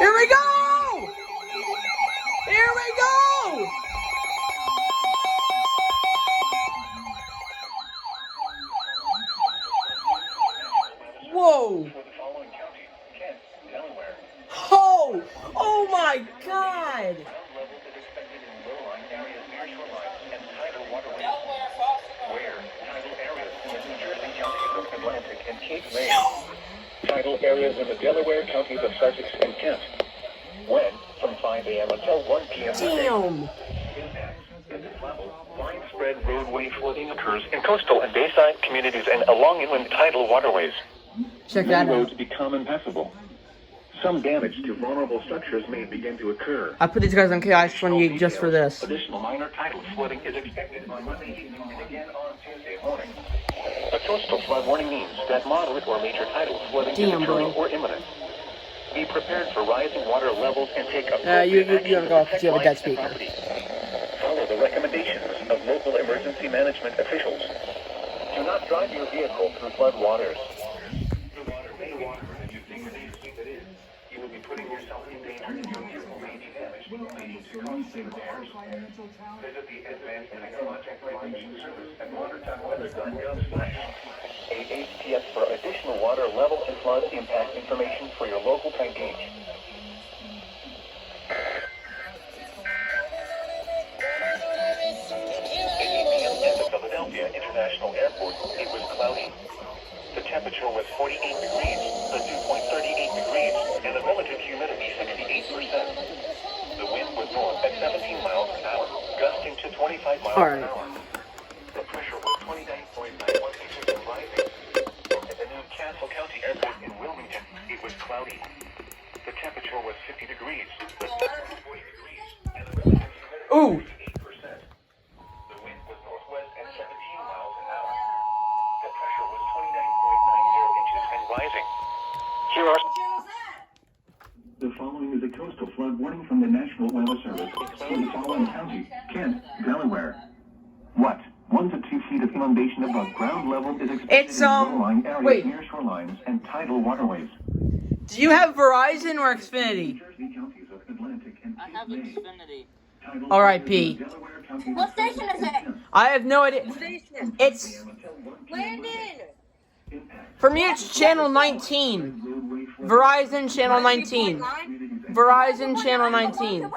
Here we go! Here we go! Whoa! Oh! Oh my God! Tidal areas in the Delaware counties of Sussex and Kent. When, from 5 a.m. until 1 p.m. Damn! Widespread roadway flooding occurs in coastal and bayside communities and along inland tidal waterways. Check that Many out. roads become impassable. Some damage to vulnerable structures may begin to occur. I put these guys on KI-28 just for this. Additional minor tidal flooding is expected on Monday evening and again on Tuesday morning. A coastal flood warning means that moderate or major tidal flooding is occurring or imminent. Be prepared for rising water levels and take appropriate you action don't to go off protect because you have a dead lives and speaker. property. Follow the recommendations of local emergency management officials. Do not drive your vehicle through flood waters. The water may be water than you think it is. You will be putting yourself in danger and your vehicle may be damaged, leading to costly repairs. Visit the Advanced Technological Prediction Service at water.weather.gov/AHPS for additional water level and flood impact information for your local tank gauge. At the Philadelphia International Airport, it was cloudy. The temperature was 48 degrees, the dew point 38 degrees, and the relative humidity 68%. The wind was north at 17 miles an hour, gusting to 25 miles an hour. The pressure was 29.91 inches and rising. At the new Castle County Airport in Wilmington, it was cloudy. The temperature was 50 degrees, the dew was 40 degrees, and the relative humidity Ooh! 88%. The wind was northwest at 17 miles an hour. The pressure was 29.90 inches and rising. Here are... The following is a coastal flood warning from the National Weather Service for the following county: Kent, Delaware. What? 1 to 2 feet of inundation above ground level is expected It's, in low-lying areas wait. near shorelines and tidal waterways. Do you have Verizon or Xfinity? Jersey counties of Atlantic and I have Xfinity. R.I.P. What station is it? I have no idea. It's... Landon! For me, it's channel 19. Verizon channel 19. Verizon channel 19. 2.1.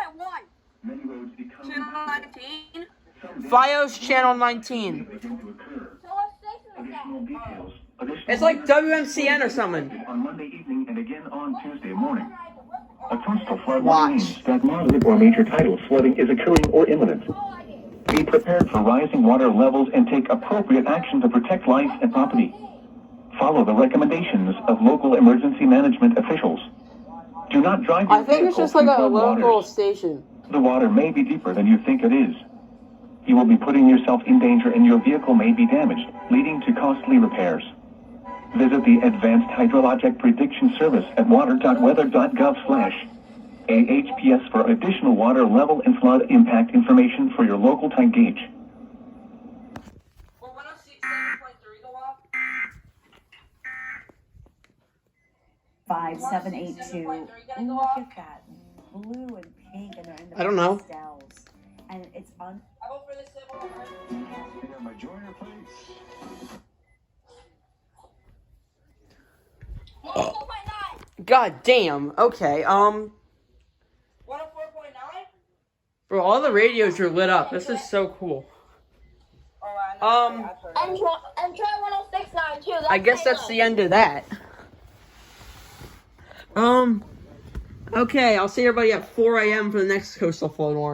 Channel 19? Fios channel 19. So what station is that? It's like WMCN or something. On Monday evening and again on Tuesday morning. A coastal flood Watch. means that moderate or major tidal flooding is occurring or imminent. Be prepared for rising water levels and take appropriate action to protect life and property. Follow the recommendations of local emergency management officials. Do not drive your I think it's vehicle just like through a flood local waters. station. The water may be deeper than you think it is. You will be putting yourself in danger and your vehicle may be damaged, leading to costly repairs. Visit the Advanced Hydrologic Prediction Service at water.weather.gov/AHPS for additional water level and flood impact information for your local tank gauge. Well, 106.7.3 go off? 5782. Look at that blue and pink, and they're in the I don't know. pastels. And it's on. I vote for the 700. God damn. Okay, 104.9? bro, all the radios are lit up. This is so cool. Oh, I know. And try 106.9 too. I guess that's the end of that. Okay, I'll see everybody at 4 a.m. for the next coastal flood warning.